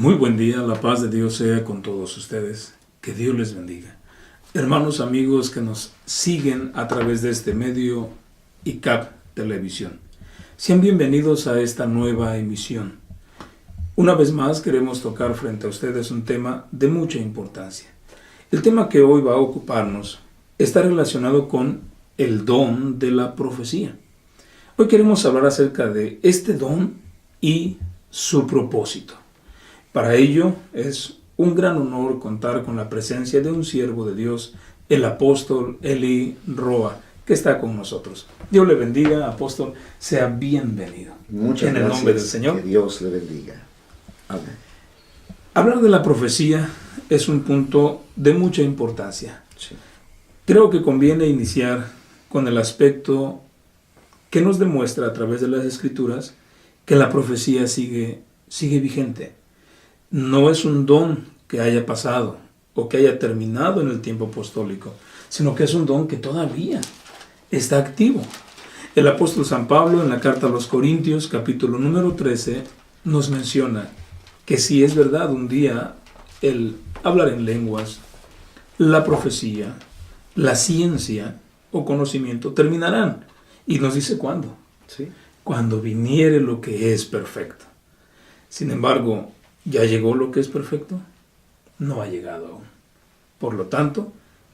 Muy buen día, la paz de Dios sea con todos ustedes. Que Dios les bendiga. Hermanos, amigos que nos siguen a través de este medio ICAP Televisión. Sean bienvenidos a esta nueva emisión. Una vez más queremos tocar frente a ustedes un tema de mucha importancia. El tema que hoy va a ocuparnos está relacionado con el don de la profecía. Hoy queremos hablar acerca de este don y su propósito. Para ello es un gran honor contar con la presencia de un siervo de Dios, el apóstol Eli Roa, que está con nosotros. Dios le bendiga, apóstol, sea bienvenido. Muchas en el gracias, nombre del Señor. Que Dios le bendiga. Amén. Hablar de la profecía es un punto de mucha importancia. Sí. Creo que conviene iniciar con el aspecto que nos demuestra a través de las Escrituras que la profecía sigue vigente. No es un don que haya pasado o que haya terminado en el tiempo apostólico, sino que es un don que todavía está activo. El apóstol San Pablo en la carta a los Corintios, capítulo número 13, nos menciona que si es verdad un día el hablar en lenguas, la profecía, la ciencia o conocimiento terminarán. Y nos dice cuándo. Sí. Cuando viniere lo que es perfecto. Sin embargo, ¿ya llegó lo que es perfecto? No ha llegado aún. Por lo tanto,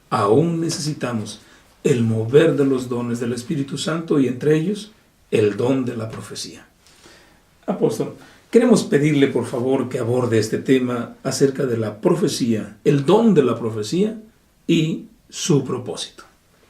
aún necesitamos el mover de los dones del Espíritu Santo y entre ellos el don de la profecía. Apóstol, queremos pedirle por favor que aborde este tema acerca de la profecía, el don de la profecía y su propósito.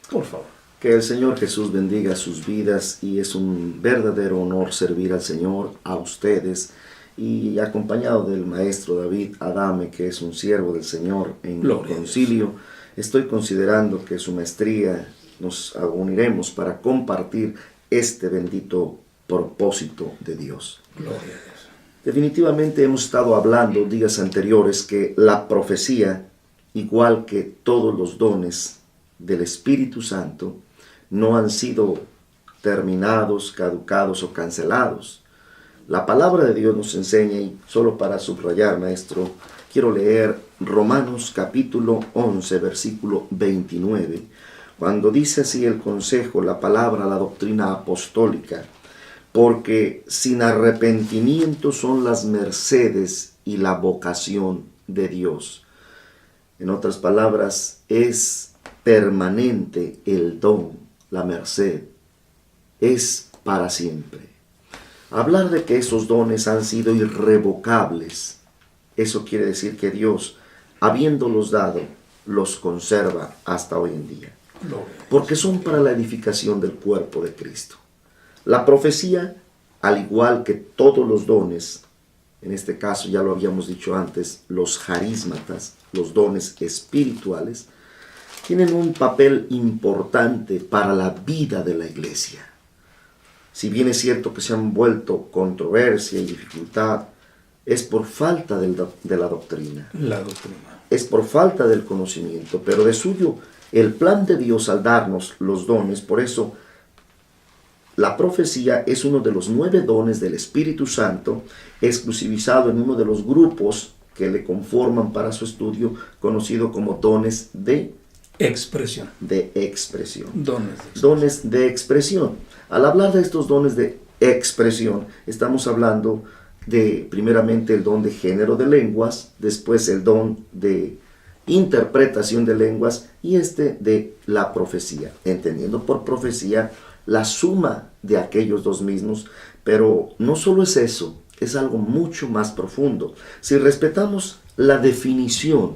Por favor. Que el Señor Jesús bendiga sus vidas y es un verdadero honor servir al Señor, a ustedes, y acompañado del maestro David Adame, que es un siervo del Señor en el concilio. Estoy considerando que su maestría nos uniremos para compartir este bendito propósito de Dios. Gloria a Dios. Definitivamente hemos estado hablando días anteriores que la profecía, igual que todos los dones del Espíritu Santo, no han sido terminados, caducados o cancelados. La palabra de Dios nos enseña, y solo para subrayar, maestro, quiero leer Romanos capítulo 11, versículo 29, cuando dice así el consejo, la palabra, la doctrina apostólica: porque sin arrepentimiento son las mercedes y la vocación de Dios. En otras palabras, es permanente el don, la merced, es para siempre. Hablar de que esos dones han sido irrevocables, eso quiere decir que Dios, habiéndolos dado, los conserva hasta hoy en día. Porque son para la edificación del cuerpo de Cristo. La profecía, al igual que todos los dones, en este caso ya lo habíamos dicho antes, los carismatas, los dones espirituales, tienen un papel importante para la vida de la iglesia. Si bien es cierto que se han vuelto controversia y dificultad, es por falta de la doctrina. La doctrina. Es por falta del conocimiento, pero de suyo el plan de Dios al darnos los dones, por eso la profecía es uno de los 9 dones del Espíritu Santo, exclusivizado en uno de los grupos que le conforman para su estudio, conocido como dones de expresión. Dones de expresión. Al hablar de estos dones de expresión, estamos hablando de, primeramente, el don de género de lenguas, después el don de interpretación de lenguas y de la profecía, entendiendo por profecía la suma de aquellos dos mismos, pero no solo es eso, es algo mucho más profundo. Si respetamos la definición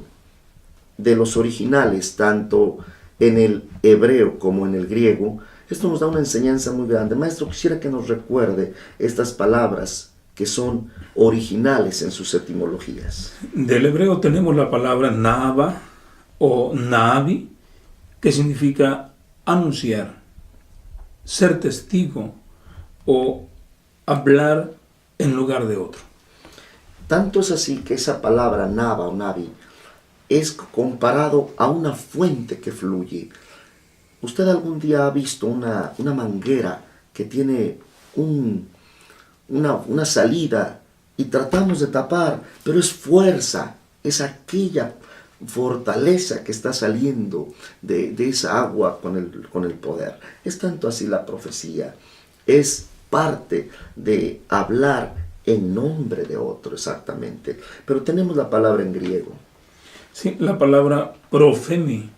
de los originales, tanto en el hebreo como en el griego, esto nos da una enseñanza muy grande. Maestro, quisiera que nos recuerde estas palabras que son originales en sus etimologías. Del hebreo tenemos la palabra naba o navi, que significa anunciar, ser testigo o hablar en lugar de otro. Tanto es así que esa palabra naba o navi es comparado a una fuente que fluye. ¿Usted algún día ha visto una manguera que tiene una salida y tratamos de tapar, pero es fuerza, es aquella fortaleza que está saliendo de esa agua con el poder. Es tanto así la profecía, es parte de hablar en nombre de otro exactamente. Pero tenemos la palabra en griego. Sí, la palabra profemi,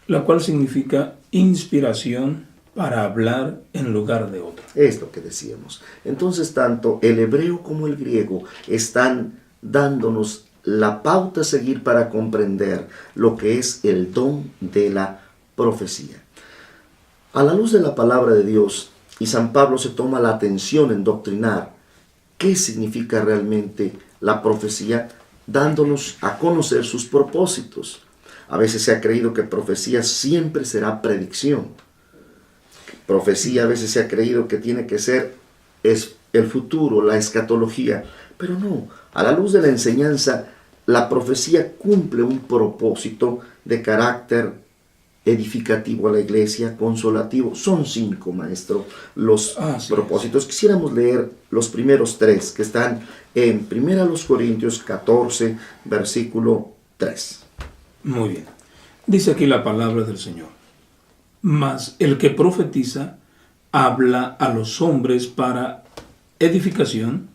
la cual significa inspiración para hablar en lugar de otro. Es lo que decíamos. Entonces, tanto el hebreo como el griego están dándonos la pauta a seguir para comprender lo que es el don de la profecía. A la luz de la palabra de Dios, y San Pablo se toma la atención en doctrinar qué significa realmente la profecía, dándonos a conocer sus propósitos. A veces se ha creído que profecía siempre será predicción. Profecía a veces se ha creído que tiene que ser el futuro, la escatología, pero no. A la luz de la enseñanza, la profecía cumple un propósito de carácter edificativo a la iglesia, consolativo. Son 5, maestro, los propósitos. Quisiéramos leer los primeros 3 que están en 1 Corintios 14, versículo 3. Muy bien. Dice aquí la palabra del Señor. Mas el que profetiza habla a los hombres para edificación,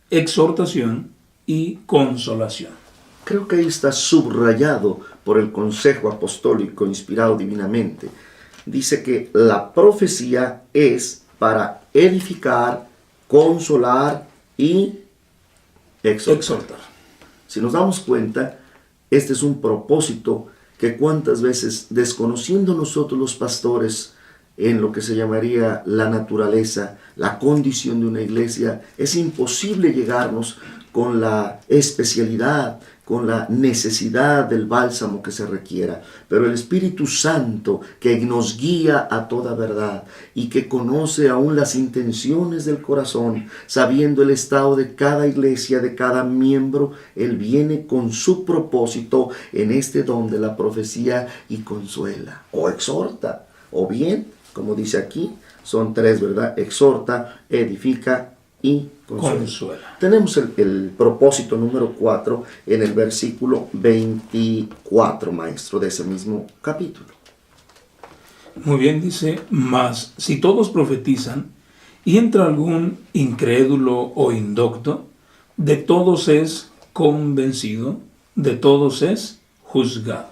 exhortación y consolación. Creo que ahí está subrayado por el consejo apostólico inspirado divinamente. Dice que la profecía es para edificar, consolar y exhortar. Si nos damos cuenta, este es un propósito que cuántas veces, desconociendo nosotros los pastores en lo que se llamaría la naturaleza, la condición de una iglesia, es imposible llegarnos con la especialidad, con la necesidad del bálsamo que se requiera. Pero el Espíritu Santo, que nos guía a toda verdad y que conoce aún las intenciones del corazón, sabiendo el estado de cada iglesia, de cada miembro, Él viene con su propósito en este don de la profecía y consuela o exhorta. O bien, como dice aquí, son 3, ¿verdad? Exhorta, edifica y consuela. Tenemos el propósito número 4 en el versículo 24, maestro, de ese mismo capítulo. Muy bien, dice, mas si todos profetizan y entra algún incrédulo o indocto, de todos es convencido, de todos es juzgado.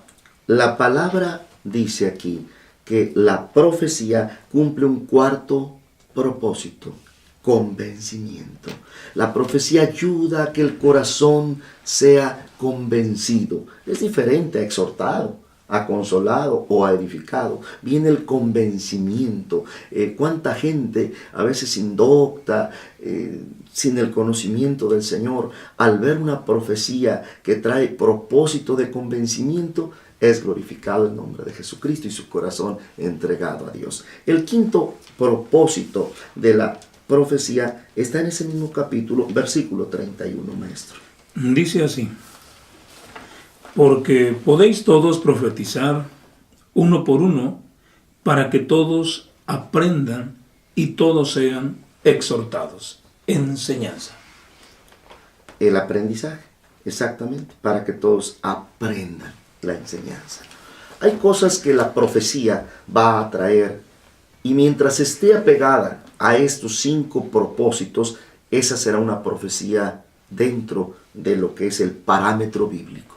La palabra dice aquí que la profecía cumple un cuarto propósito: convencimiento. La profecía ayuda a que el corazón sea convencido. Es diferente a exhortado, a consolado o a edificado. Viene el convencimiento. ¿Cuánta gente a veces indocta, sin el conocimiento del Señor, al ver una profecía que trae propósito de convencimiento, es glorificado el nombre de Jesucristo y su corazón entregado a Dios? El quinto propósito de la profecía está en ese mismo capítulo, versículo 31, maestro. Dice así: porque podéis todos profetizar uno por uno, para que todos aprendan y todos sean exhortados. Enseñanza. El aprendizaje, exactamente, para que todos aprendan la enseñanza. Hay cosas que la profecía va a traer, y mientras esté apegada a estos 5 propósitos, esa será una profecía dentro de lo que es el parámetro bíblico.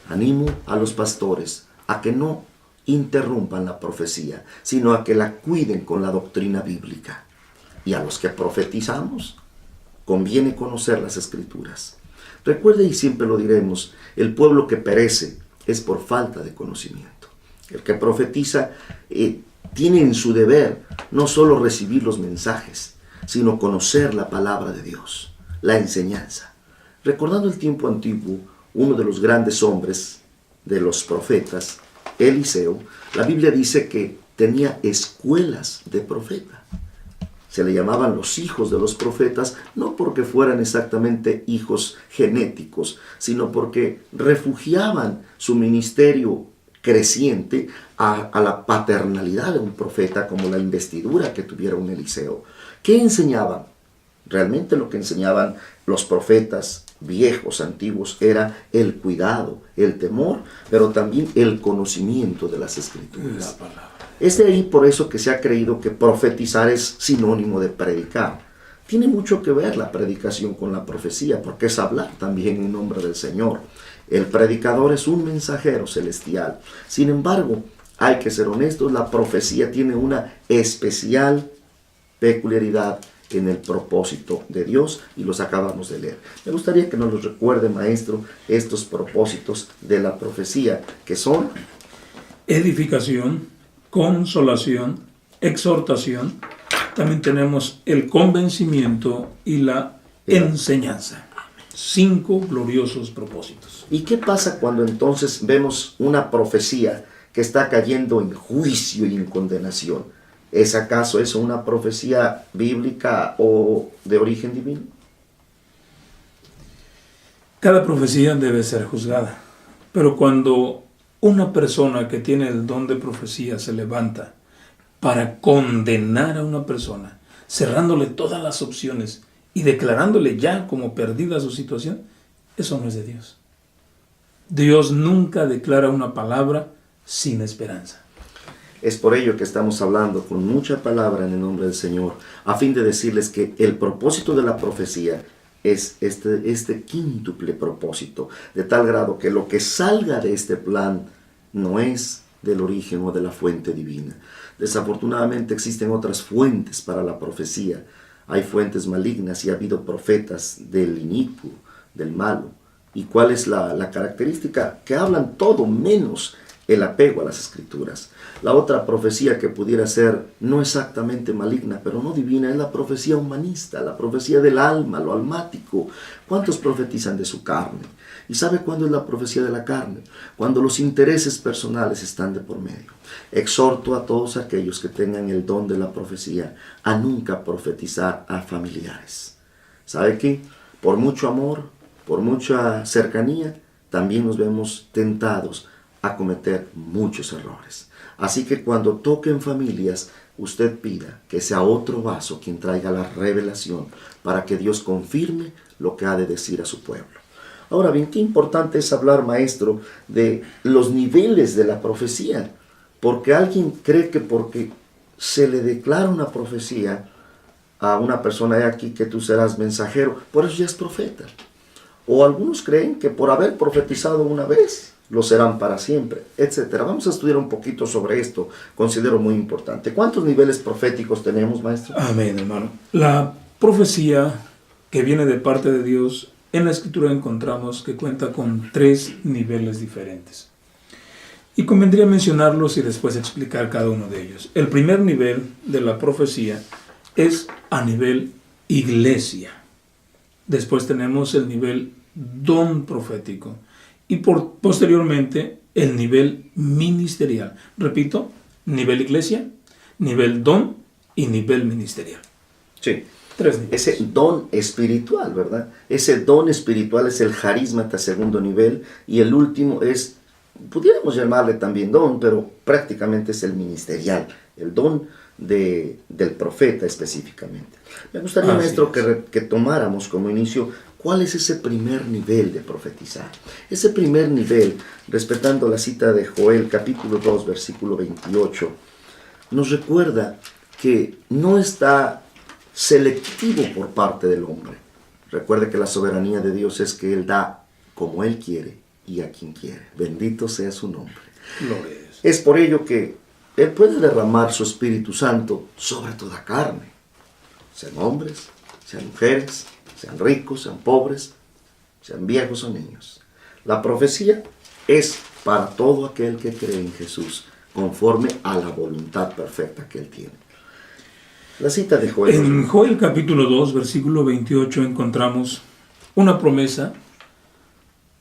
Animo a los pastores a que no interrumpan la profecía, sino a que la cuiden con la doctrina bíblica. Y a los que profetizamos, conviene conocer las Escrituras. Recuerde, y siempre lo diremos, el pueblo que perece es por falta de conocimiento. El que profetiza tiene en su deber no solo recibir los mensajes, sino conocer la palabra de Dios, la enseñanza. Recordando el tiempo antiguo, uno de los grandes hombres de los profetas, Eliseo, la Biblia dice que tenía escuelas de profeta. Se le llamaban los hijos de los profetas, no porque fueran exactamente hijos genéticos, sino porque refugiaban su ministerio creciente a la paternalidad de un profeta, como la investidura que tuviera un Eliseo. ¿Qué enseñaban? Realmente lo que enseñaban los profetas viejos, antiguos, era el cuidado, el temor, pero también el conocimiento de las Escrituras. La palabra. Es de ahí por eso que se ha creído que profetizar es sinónimo de predicar. Tiene mucho que ver la predicación con la profecía, porque es hablar también en nombre del Señor. El predicador es un mensajero celestial. Sin embargo, hay que ser honestos, la profecía tiene una especial peculiaridad en el propósito de Dios, y los acabamos de leer. Me gustaría que nos los recuerde, maestro, estos propósitos de la profecía, que son edificación, consolación, exhortación. También tenemos el convencimiento y la enseñanza. 5 gloriosos propósitos. ¿Y qué pasa cuando entonces vemos una profecía que está cayendo en juicio y en condenación? ¿Es acaso eso una profecía bíblica o de origen divino? Cada profecía debe ser juzgada, pero cuando una persona que tiene el don de profecía se levanta para condenar a una persona, cerrándole todas las opciones y declarándole ya como perdida su situación, eso no es de Dios. Dios nunca declara una palabra sin esperanza. Es por ello que estamos hablando con mucha palabra en el nombre del Señor, a fin de decirles que el propósito de la profecía es este quíntuple propósito, de tal grado que lo que salga de este plan no es del origen o de la fuente divina. Desafortunadamente existen otras fuentes para la profecía. Hay fuentes malignas y ha habido profetas del inicuo, del malo. ¿Y cuál es la característica? Que hablan todo menos el apego a las Escrituras. La otra profecía que pudiera ser no exactamente maligna, pero no divina, es la profecía humanista, la profecía del alma, lo almático. ¿Cuántos profetizan de su carne? ¿Y sabe cuándo es la profecía de la carne? Cuando los intereses personales están de por medio. Exhorto a todos aquellos que tengan el don de la profecía a nunca profetizar a familiares. ¿Sabe qué? Por mucho amor, por mucha cercanía, también nos vemos tentados a cometer muchos errores. Así que cuando toquen familias, usted pida que sea otro vaso quien traiga la revelación para que Dios confirme lo que ha de decir a su pueblo. Ahora bien, qué importante es hablar, maestro, de los niveles de la profecía, porque alguien cree que porque se le declara una profecía a una persona de aquí que tú serás mensajero, por eso ya es profeta. O algunos creen que por haber profetizado una vez, lo serán para siempre, etcétera. Vamos a estudiar un poquito sobre esto, considero muy importante. ¿Cuántos niveles proféticos tenemos, maestro? Amén, hermano. La profecía que viene de parte de Dios, en la Escritura encontramos que cuenta con 3 niveles diferentes. Y convendría mencionarlos y después explicar cada uno de ellos. El primer nivel de la profecía es a nivel iglesia. Después tenemos el nivel don profético. Y posteriormente el nivel ministerial. Repito, nivel iglesia, nivel don y nivel ministerial. Sí. 3 niveles. Ese don espiritual, ¿verdad? Ese don espiritual es el carismata segundo nivel, y el último es, pudiéramos llamarle también don, pero prácticamente es el ministerial, el don del profeta específicamente. Me gustaría, maestro, que tomáramos como inicio cuál es ese primer nivel de profetizar. Ese primer nivel, respetando la cita de Joel, capítulo 2, versículo 28, nos recuerda que no está selectivo por parte del hombre. Recuerde que la soberanía de Dios es que Él da como Él quiere y a quien quiere. Bendito sea su nombre. Gloria a Dios. Es por ello que Él puede derramar su Espíritu Santo sobre toda carne, sean hombres, sean mujeres, sean ricos, sean pobres, sean viejos o niños. La profecía es para todo aquel que cree en Jesús, conforme a la voluntad perfecta que Él tiene. La cita de Joel. En Joel capítulo 2, versículo 28 encontramos una promesa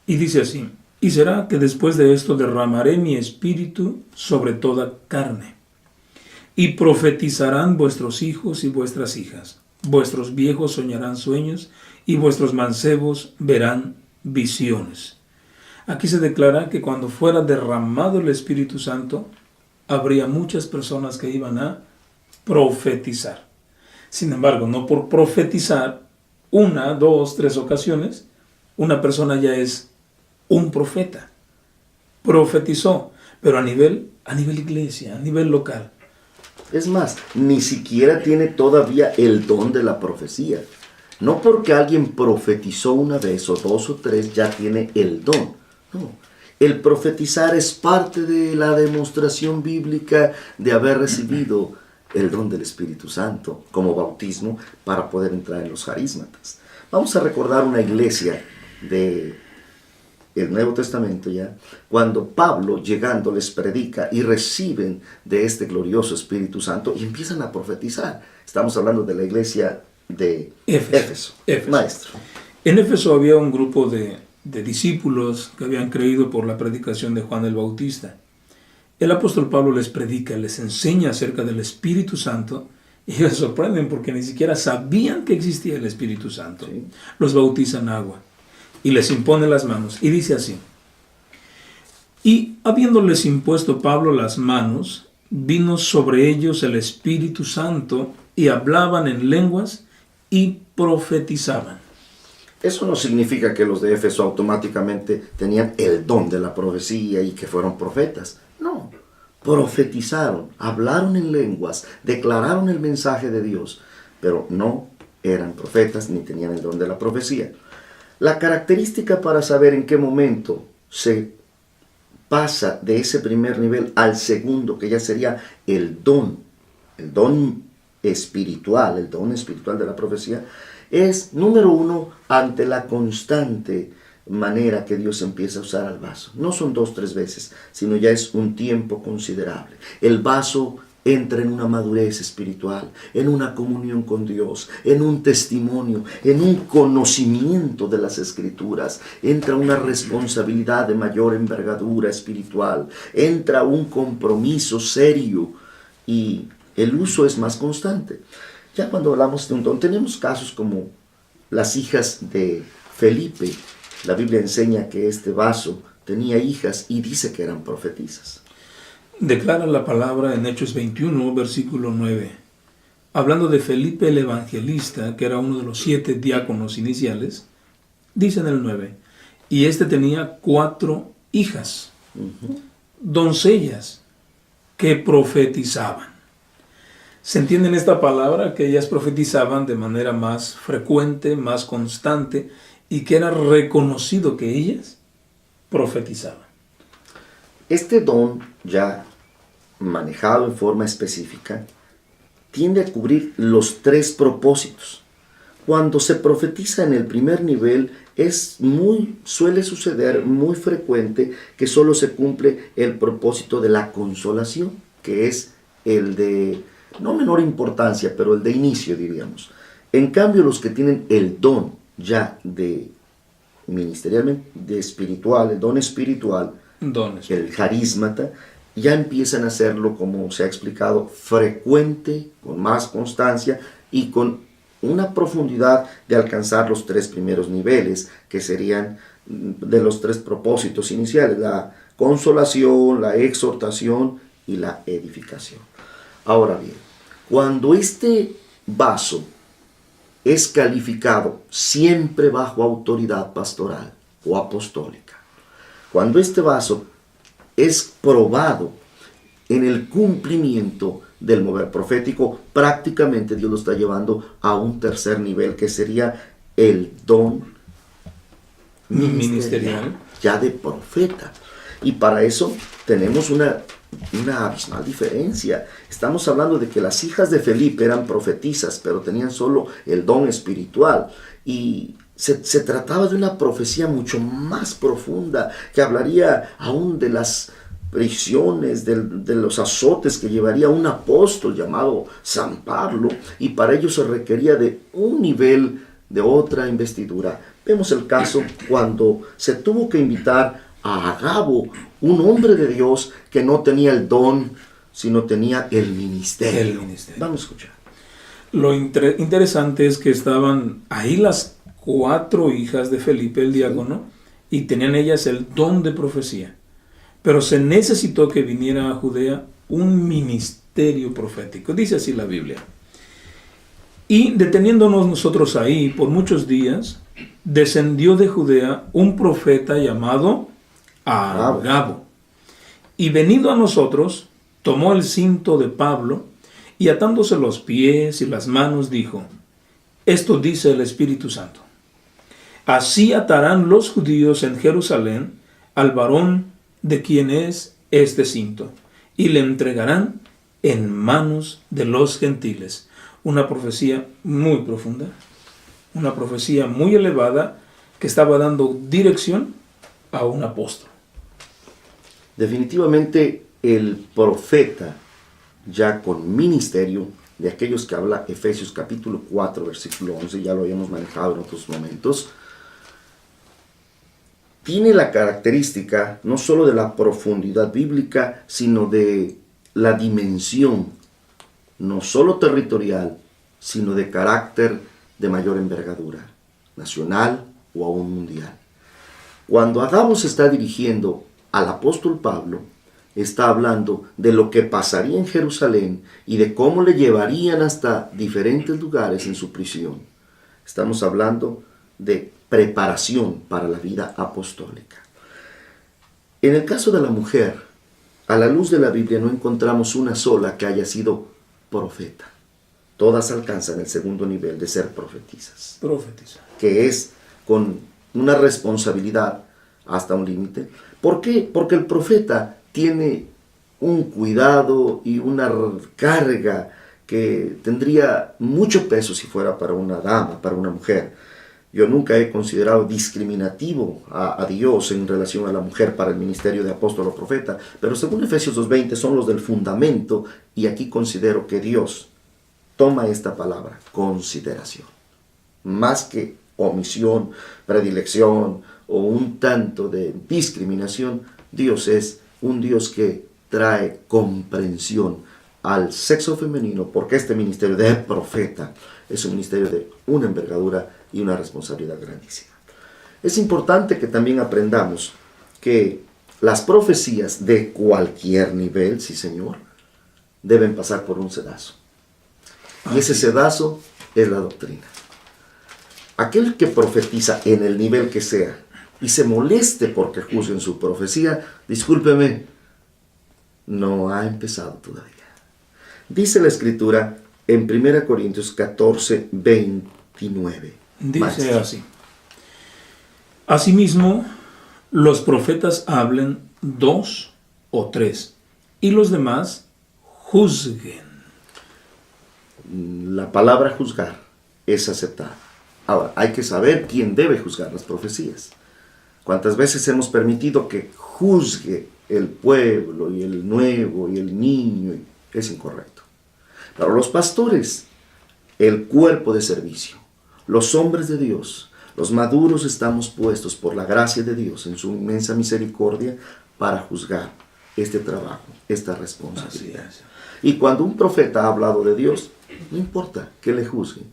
y dice así: y será que después de esto derramaré mi espíritu sobre toda carne, y profetizarán vuestros hijos y vuestras hijas, vuestros viejos soñarán sueños, y vuestros mancebos verán visiones. Aquí se declara que cuando fuera derramado el Espíritu Santo, habría muchas personas que iban a profetizar. Sin embargo, no por profetizar una, dos, tres ocasiones, una persona ya es un profeta. Profetizó, pero a nivel iglesia, a nivel local. Es más, ni siquiera tiene todavía el don de la profecía. No porque alguien profetizó una vez o dos o tres ya tiene el don. No. El profetizar es parte de la demostración bíblica de haber recibido el don del Espíritu Santo como bautismo para poder entrar en los carismatas. Vamos a recordar una iglesia del Nuevo Testamento ya, cuando Pablo llegando les predica y reciben de este glorioso Espíritu Santo y empiezan a profetizar. Estamos hablando de la iglesia de Éfeso. Maestro. En Éfeso había un grupo de discípulos que habían creído por la predicación de Juan el Bautista. El apóstol Pablo les predica, les enseña acerca del Espíritu Santo y ellos se sorprenden porque ni siquiera sabían que existía el Espíritu Santo. Sí. Los bautiza en agua y les impone las manos y dice así: y habiéndoles impuesto Pablo las manos, vino sobre ellos el Espíritu Santo y hablaban en lenguas y profetizaban. Eso no significa que los de Éfeso automáticamente tenían el don de la profecía y que fueron profetas. No, profetizaron, hablaron en lenguas, declararon el mensaje de Dios, pero no eran profetas ni tenían el don de la profecía. La característica para saber en qué momento se pasa de ese primer nivel al segundo, que ya sería el don espiritual, el don espiritual de la profecía, es, número uno, ante la constante manera que Dios empieza a usar al vaso. No son 2 o 3 veces, sino ya es un tiempo considerable. El vaso entra en una madurez espiritual, en una comunión con Dios, en un testimonio, en un conocimiento de las Escrituras. Entra una responsabilidad de mayor envergadura espiritual. Entra un compromiso serio y el uso es más constante. Ya cuando hablamos de un don, tenemos casos como las hijas de Felipe. La Biblia enseña que este vaso tenía hijas y dice que eran profetisas. Declara la palabra en Hechos 21, versículo 9. Hablando de Felipe el evangelista, que era uno de los 7 diáconos iniciales, dice en el 9, y este tenía 4 hijas, doncellas, que profetizaban. Se entiende en esta palabra que ellas profetizaban de manera más frecuente, más constante, y que era reconocido que ellas profetizaban. Este don, ya manejado en forma específica, tiende a cubrir los 3 propósitos. Cuando se profetiza en el primer nivel, suele suceder muy frecuente que solo se cumple el propósito de la consolación, que es el de no menor importancia, pero el de inicio, diríamos. En cambio, los que tienen el don ya de ministerialmente, de espiritual, el don espiritual, el carismata, ya empiezan a hacerlo, como se ha explicado, frecuente, con más constancia y con una profundidad de alcanzar los 3 primeros niveles, que serían de los 3 propósitos iniciales: la consolación, la exhortación y la edificación. Ahora bien, cuando este vaso es calificado siempre bajo autoridad pastoral o apostólica, cuando este vaso es probado en el cumplimiento del mover profético, prácticamente Dios lo está llevando a un tercer nivel, que sería el don ministerial ya de profeta. Y para eso tenemos una abismal diferencia. Estamos hablando de que las hijas de Felipe eran profetisas, pero tenían solo el don espiritual. Y se trataba de una profecía mucho más profunda, que hablaría aún de las prisiones, de los azotes que llevaría un apóstol llamado San Pablo, y para ello se requería de un nivel de otra investidura. Vemos el caso cuando se tuvo que invitar a Agabo, un hombre de Dios que no tenía el don, sino tenía el ministerio. Vamos a escuchar. Lo interesante es que estaban ahí las 4 hijas de Felipe el diácono, y tenían ellas el don de profecía. Pero se necesitó que viniera a Judea un ministerio profético. Dice así la Biblia. Y deteniéndonos nosotros ahí por muchos días, descendió de Judea un profeta llamado Agabo. Y venido a nosotros, tomó el cinto de Pablo y atándose los pies y las manos dijo: esto dice el Espíritu Santo. Así atarán los judíos en Jerusalén al varón de quien es este cinto, y le entregarán en manos de los gentiles. Una profecía muy profunda, una profecía muy elevada que estaba dando dirección a un apóstol. Definitivamente el profeta, ya con ministerio, de aquellos que habla Efesios capítulo 4, versículo 11, ya lo habíamos manejado en otros momentos, tiene la característica no solo de la profundidad bíblica, sino de la dimensión, no solo territorial, sino de carácter de mayor envergadura, nacional o aún mundial. Cuando Agabo se está dirigiendo al apóstol Pablo, está hablando de lo que pasaría en Jerusalén y de cómo le llevarían hasta diferentes lugares en su prisión. Estamos hablando de preparación para la vida apostólica. En el caso de la mujer, a la luz de la Biblia no encontramos una sola que haya sido profeta. Todas alcanzan el segundo nivel de ser profetisas. Profetiza. Que es con una responsabilidad hasta un límite. ¿Por qué? Porque el profeta tiene un cuidado y una carga que tendría mucho peso si fuera para una dama, para una mujer. Yo nunca he considerado discriminativo a Dios en relación a la mujer para el ministerio de apóstol o profeta, pero según Efesios 2:20 son los del fundamento, y aquí considero que Dios toma esta palabra, consideración, más que omisión, predilección o un tanto de discriminación. Dios es un Dios que trae comprensión al sexo femenino, porque este ministerio de profeta es un ministerio de una envergadura y una responsabilidad grandísima. Es importante que también aprendamos que las profecías de cualquier nivel, sí señor, deben pasar por un sedazo. Y ese sedazo es la doctrina. Aquel que profetiza en el nivel que sea y se moleste porque juzguen su profecía, discúlpeme, no ha empezado todavía. Dice la Escritura en 1 Corintios 14, 29. Dice así: asimismo, los profetas hablen 2 o 3, y los demás juzguen. La palabra juzgar es aceptada. Ahora, hay que saber quién debe juzgar las profecías. ¿Cuántas veces hemos permitido que juzgue el pueblo y el nuevo y el niño? Es incorrecto. Pero los pastores, el cuerpo de servicio, los hombres de Dios, los maduros, estamos puestos por la gracia de Dios en su inmensa misericordia para juzgar este trabajo, esta responsabilidad. Y cuando un profeta ha hablado de Dios, no importa que le juzguen.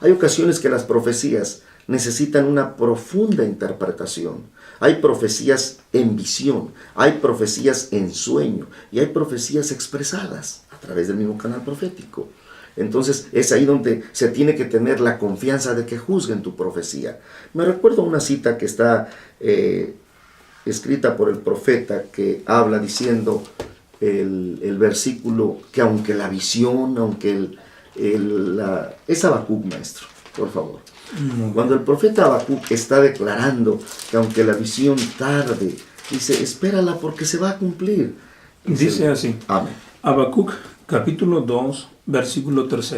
Hay ocasiones que las profecías necesitan una profunda interpretación. Hay profecías en visión, hay profecías en sueño y hay profecías expresadas a través del mismo canal profético. Entonces es ahí donde se tiene que tener la confianza de que juzguen tu profecía. Me recuerdo una cita que está escrita por el profeta, que habla diciendo el versículo, que aunque la visión, aunque es Habacuc, maestro, por favor. Cuando el profeta Habacuc está declarando que aunque la visión tarde, dice, espérala porque se va a cumplir. Dice así. Amén. Habacuc, capítulo 2, versículo 3.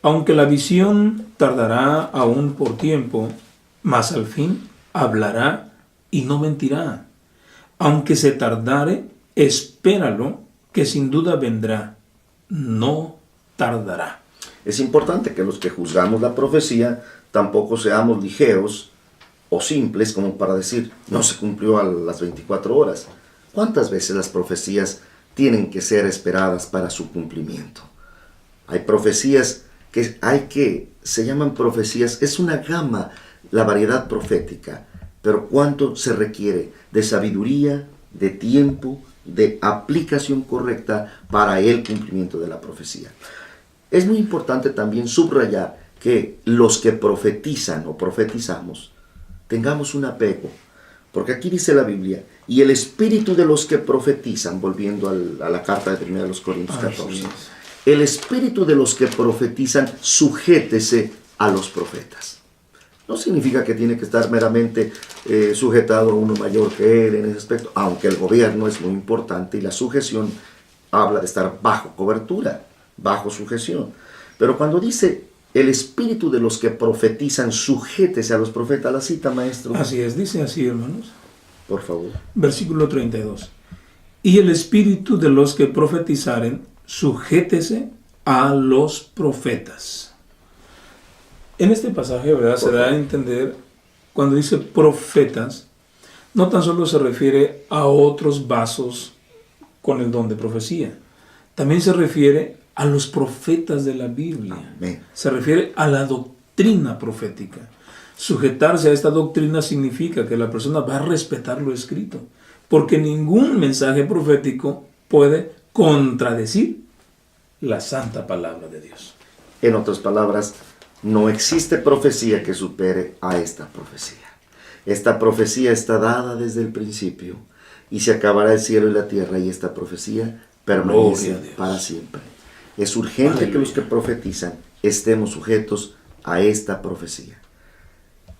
Aunque la visión tardará aún por tiempo, mas al fin hablará y no mentirá. Aunque se tardare, espéralo, que sin duda vendrá, no tardará. Es importante que los que juzgamos la profecía tampoco seamos ligeros o simples como para decir, no se cumplió a las 24 horas. ¿Cuántas veces las profecías tienen que ser esperadas para su cumplimiento? Hay profecías que se llaman profecías, es una gama, la variedad profética, pero ¿cuánto se requiere de sabiduría, de tiempo, de aplicación correcta para el cumplimiento de la profecía? Es muy importante también subrayar que los que profetizan o profetizamos tengamos un apego, porque aquí dice la Biblia, y el espíritu de los que profetizan, volviendo a la carta de 1 Corintios 14, el espíritu de los que profetizan, sujétese a los profetas. No significa que tiene que estar meramente sujetado a uno mayor que él en ese aspecto, aunque el gobierno es muy importante y la sujeción habla de estar bajo cobertura, bajo sujeción. Pero cuando dice el espíritu de los que profetizan, sujétese a los profetas, la cita, maestro. Así es, dice así, hermanos. Por favor. Versículo 32. Y el espíritu de los que profetizaren, sujétese a los profetas. En este pasaje, ¿verdad? Se da a entender, cuando dice profetas, no tan solo se refiere a otros vasos con el don de profecía, también se refiere a los profetas de la Biblia. Amén. Se refiere a la doctrina profética. Sujetarse a esta doctrina significa que la persona va a respetar lo escrito, porque ningún mensaje profético puede contradecir la santa palabra de Dios. En otras palabras, no existe profecía que supere a esta profecía. Esta profecía está dada desde el principio y se acabará el cielo y la tierra, y esta profecía permanece para siempre. Es urgente Aleluya. Que los que profetizan estemos sujetos a esta profecía.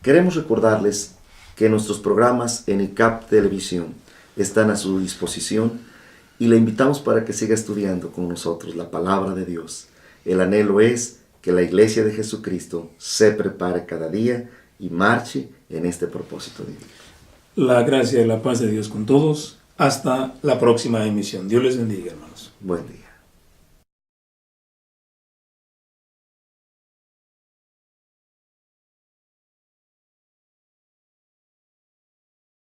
Queremos recordarles que nuestros programas en ICAP Televisión están a su disposición y le invitamos para que siga estudiando con nosotros la palabra de Dios. El anhelo es que la Iglesia de Jesucristo se prepare cada día y marche en este propósito divino. La gracia y la paz de Dios con todos. Hasta la próxima emisión. Dios les bendiga, hermanos. Buen día.